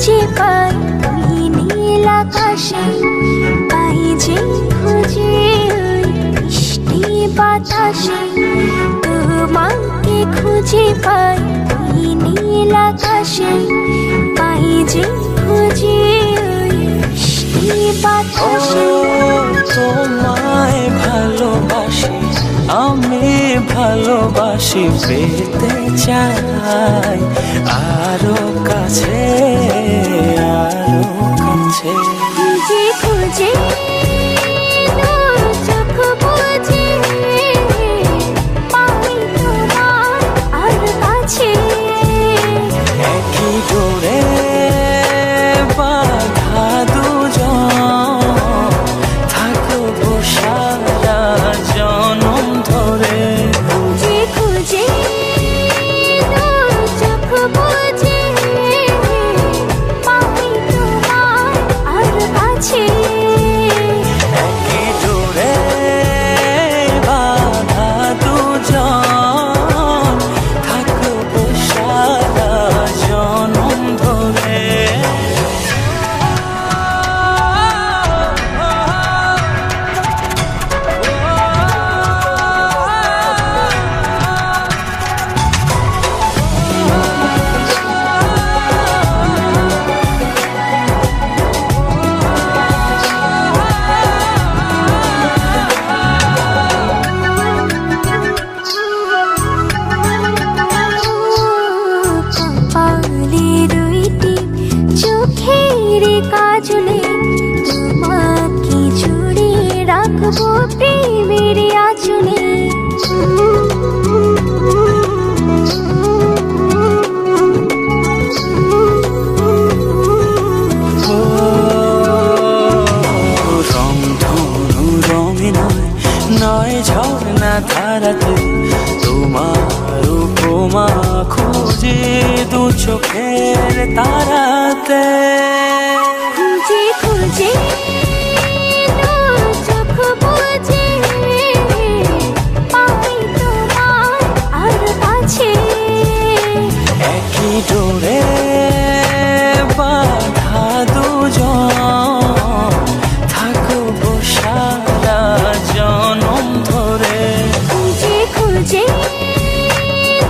খুঁজে পাই ওই নীল আকাশে, পাই যে খুঁজে ওই বৃষ্টি বাতাসে। তোমাকে খুঁজে পাই ওই নীল আকাশে, পাই যে খুঁজে ওই বৃষ্টি বাতাসে। তোমায় ভালোবাসি, আমি ভালোবাসি, পেতে চাই আরো কাছে, আরো কাছে। খুঁজে খুঁজে তোর চোখ বুজে, পাই তোমার আর কাছে। একই ডোরে বাঁধা দুজন, থাকবো সারা জনম ধরে। খুঁজে খুঁজে তোর চোখ বুজে, পাই তোমার আর কাছে। একই ডোরে বাঁধা দুজন, থাকবো সারা জনম ধরে। কপালে দুইটি চোখের কাজলে, তোমাকে জুড়ে রাখবো প্রেমের আঁচলে। রংধনু রঙে নয়, নয় ঝর্ণা ধারাতে, তোমার উপমা খুঁজে দু চোখের তারাতে। খুঁজে খুঁজে তোর চোখ বুজে, পাই তোমার আর কাছে। একই ডোরে বাঁধা দুজন, থাকবো সারা জনম ধরে। খুঁজে খুঁজে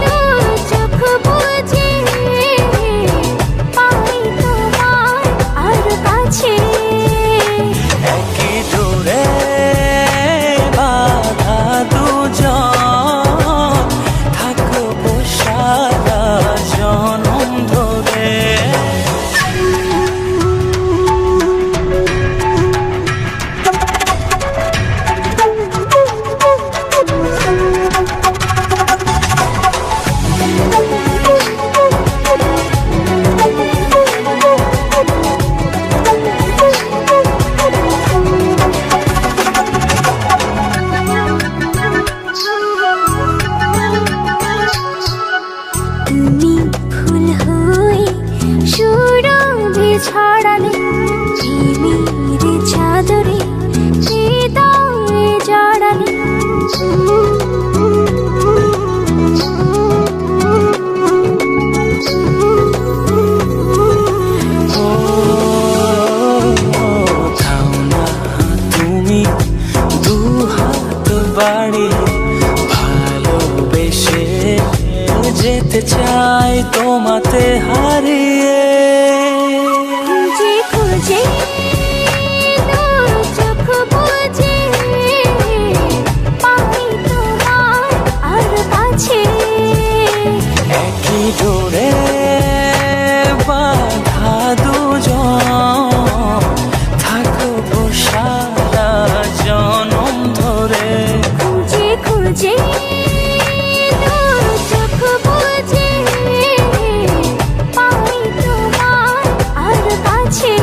তোর চোখ বুজে, পাই তোমার আর কাছে। একই ডোরে বাঁধা দুজন, থাকবো সারা জনম ধরে। তুমি ফুল হয়ে সুরভি ছড়ালে, প্রেমের চাদরে হৃদয়ে জড়ালে। ও থাও না তুমি দু হাত বাড়িয়ে, ভালোবেসে যেতে চাই তোমাতে হারিয়ে। খুঁজে খুঁজে তোর চোখ বুজে, পাই তোমার আর কাছে। একই ডোরে বাঁধা দুজন, থাকবো সারা জনম ধরে। খুঁজে খুঁজে তোর চোখ বুজে, পাই তোমার আর কাছে।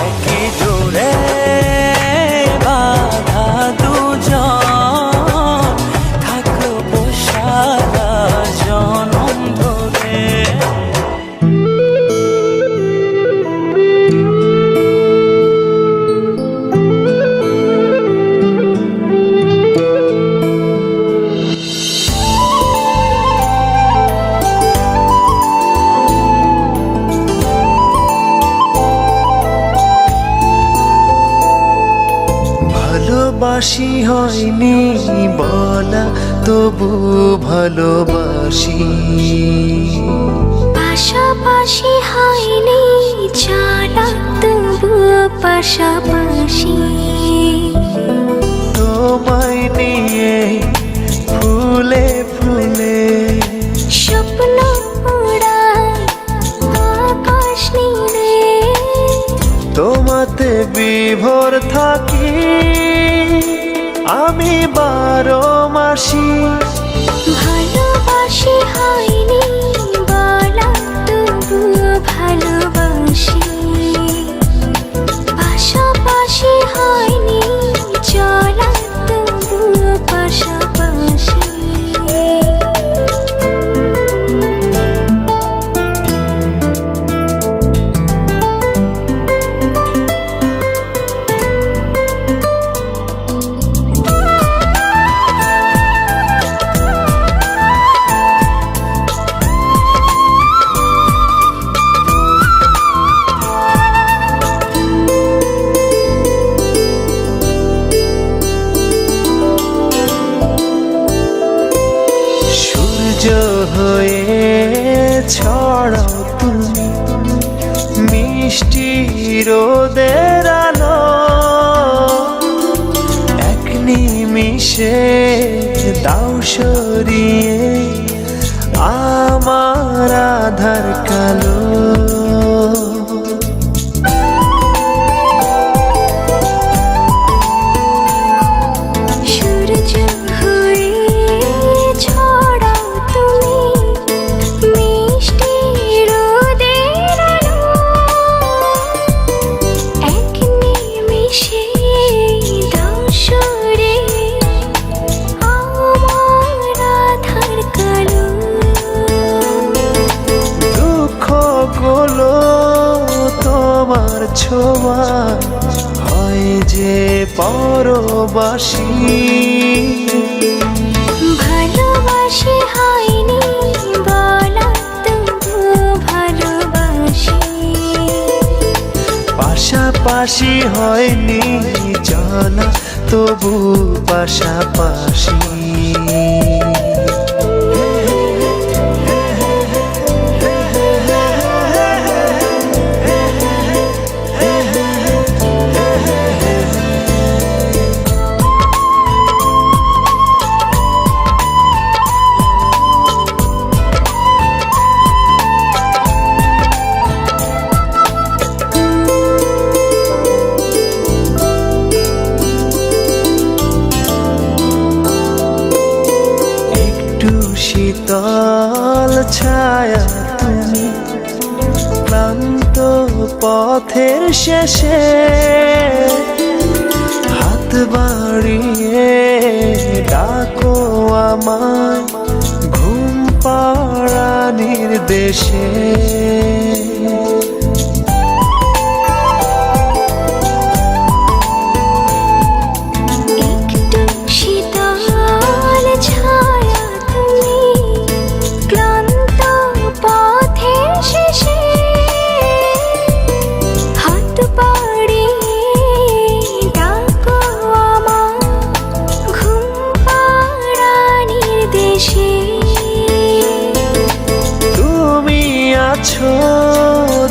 একই ডোরে বাঁধা দুজন, থাকবো সারা জনম পাশাপাশি হয়নি বলা তবু ভালোবাসি, পাশাপাশি হয়নি চলা তবু পাশাপাশি, তোমায় নিয়ে ফুলে ফুলে স্বপ্ন উড়ায় আকাশ নীলে, তোমাতে বিভোর থাকি আমি 12 মাসি। ভালোবাসি হয়নি বলা তবু ভালোবাসি, পাশাপাশি হয়নি চলা তবু পাশাপাশি। সূর্য হয়ে ছড়াও তুমি মিষ্টি রোদের আলো, এক নিমিষে দাও সরিয়ে আমার আধার কালো। সূর্য হয়ে ছড়াও তুমি মিষ্টি রোদের আলো, এক নিমিষে দাও সরিয়ে আমার আধার কালো। দুঃখগুলো তোমার ছোঁয়া হয় যে পরবাসী, ভালোবাসি হয়নি বলা তবু ভালোবাসি, পাশাপাশি হয়নি চলা তবু পাশাপাশি। একটু শীতল ছায়া তুমি ক্লান্ত পথের শেষে, হাত বাড়িয়ে ডাকো আমায় ঘুম পাড়ানির দেশে। একটু শীতল ছায়া তুমি ক্লান্ত পথের শেষে, হাত বাড়িয়ে ডাকো আমার ঘুম পাড়ানির দেশে। তুমি আছো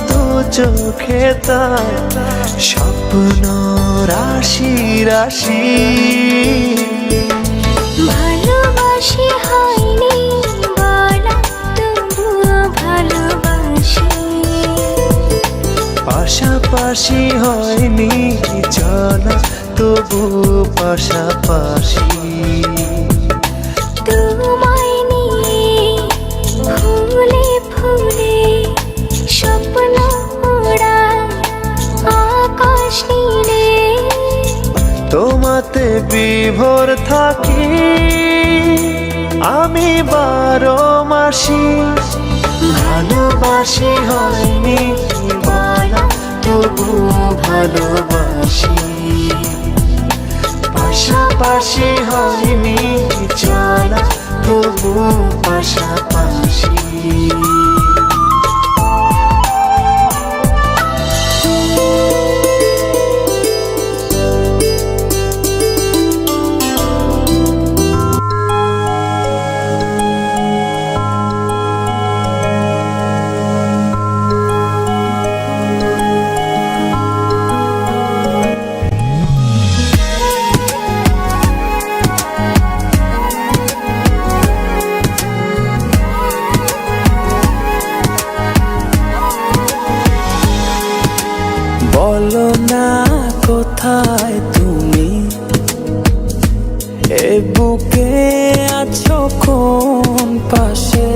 দু চোখে তার স্বপ্ন রাশি রাশি, ভালোবাসি হয়নি বলা তবু ভালোবাসি, পাশাপাশি হয়নি চলা তবু পাশাপাশি। তোমায় নিয়ে ফুলে ফুলে স্বপ্ন উড়ায় আকাশ নীলে, তোমাতে বিভোর থাকি আমি 12 মাসি, ভালোবাসি হয়নি বলা তবু ভালোবাসি, পাশাপাশি হয়নি চলা তবু পাশাপাশি। এসো কোন পাশে,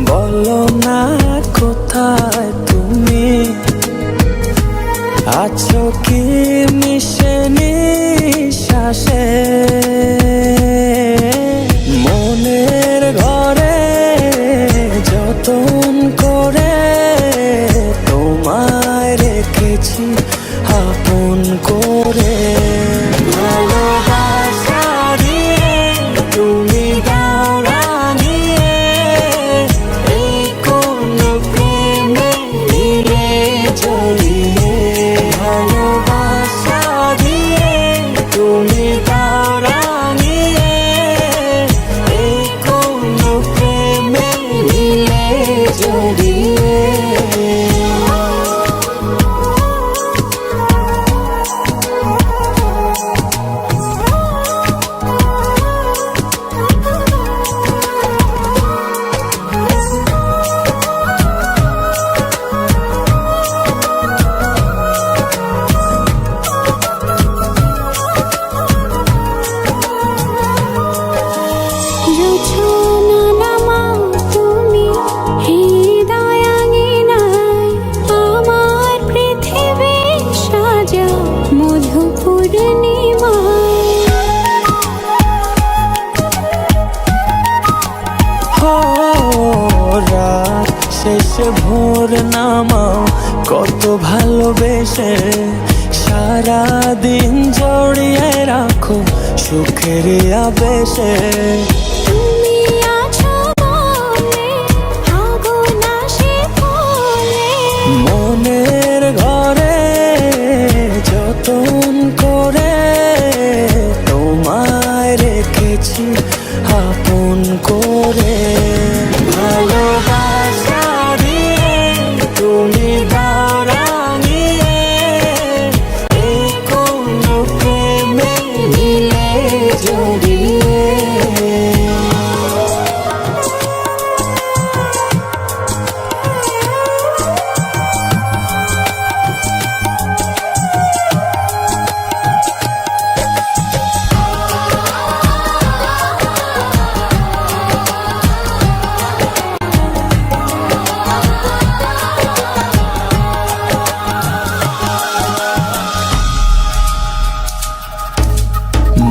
বলো না কোথায় তুমি আছো কি মিশে নিঃশ্বাসে। মনের ঘরে যতন করে তোমায় রেখেছি আপন করে। ভালোবাসা দিয়ে তুমি দাও রাঙিয়ে, এই কোন প্রেমে দিলে জড়িয়ে। ভালোবাসা দিয়ে তুমি দাও রাঙিয়ে, এই কোন প্রেমে দিলে জড়িয়ে। জোছনা নামাও তুমি হৃদয় আঙিনায়, আমার পৃথিবী সাজাও মধু পূর্ণিমায়। রাত শেষে ভোর নামাও কত ভালোবেসে, সারাদিন জড়িয়ে রাখো সুখের আবেশে। তুমি আছো বলে আগুন আসে বলে, মনের ঘরে যতন করে তোমায় রেখেছি আপন করে। ভালোবাসা দিয়ে তুমি দাও রাঙিয়ে, এই কোন প্রেমে দিলে জড়িয়ে।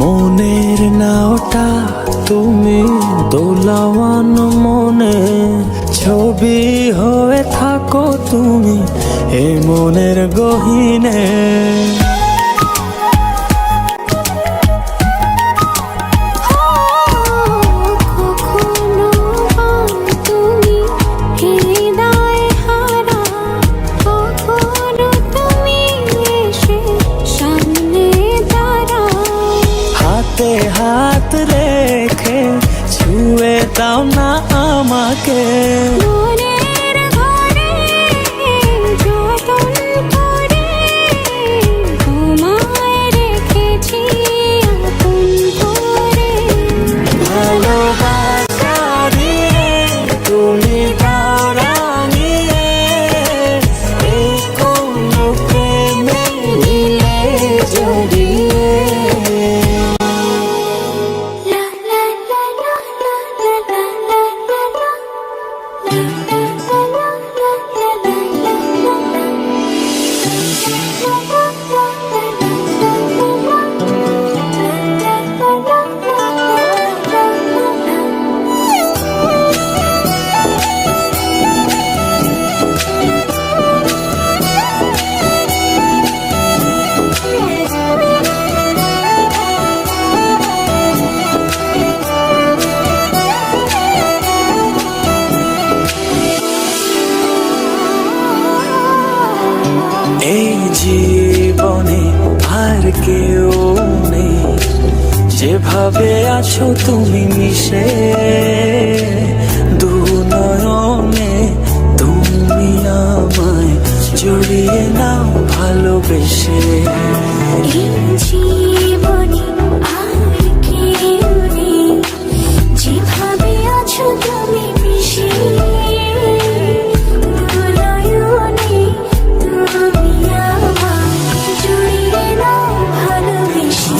মনের নাওটা তুমি দোলাওয়ান মনে, ছবি হয়ে থাকো তুমি এ মনের গহীনে। কখনো বা তুমি হৃদয় হারা, কখনো তুমি এসে সামনে দাঁড়াও। হাতে হাত রেখে ছুঁয়ে দাও না আমাকে, মনের ঘরে যতন করে তোমায় রেখেছি আপন করে। ভালোবাসা দিয়ে তুমি দাও রাঙিয়ে, এই কোন প্রেমে দিলে জড়িয়ে। লা লা লা লা লা লা লা লা লা লা, লা লা লা লা লা লা লা লা লা, লা লা লা লা এই জীবনে আর কেউ নেই, যেভাবে আছো তুমি মিশে। দু নয়নে তুমি আমায় জড়িয়ে নাও ভালোবেসে। এই জীবনে আর কেউ নেই, যেভাবে আছো তুমি মিশে। দু নয়নে তুমি আমায় জড়িয়ে নাও ভালোবেসে।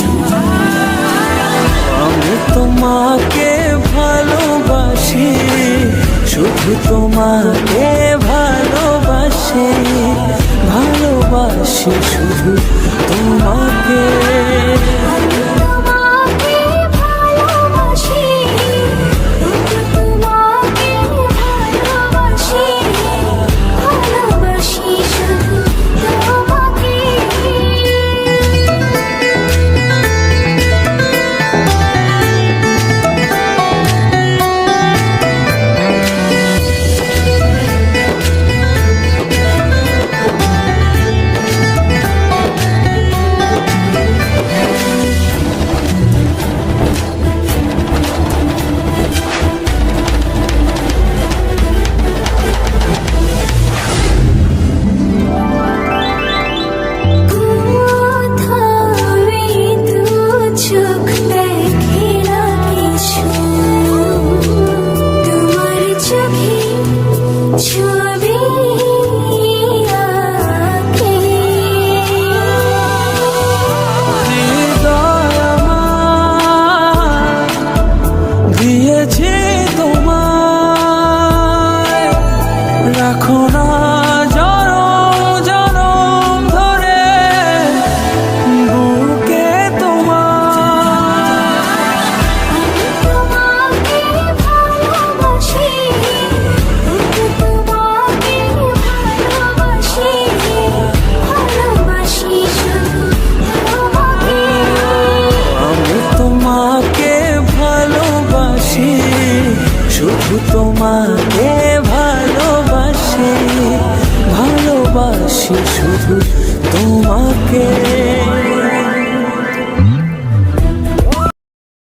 তোমাকে ভালোবাসি, শুধু তোমাকে ভালোবাসি, ভালোবাসি শুধু তোমাকে। আমি তোমাকে ভালোবাসি, তোমাকে ভালোবাসি, ভালোবাসি শুধু তোমাকে। ছবি আঁকে হৃদয় আমার দিয়েছি তোমায়, রাখো না জনম জনম ধরে বুকে তোমার। আমি তোমাকে ভালোবাসি, তোমাকে ভালোবাসি, ভালোবাসি শুধু তোমাকে। আমি তোমাকে ভালোবাসি, শুধু তোমাকে ভালোবাসি, ভালোবাসি শুধু তোমাকে।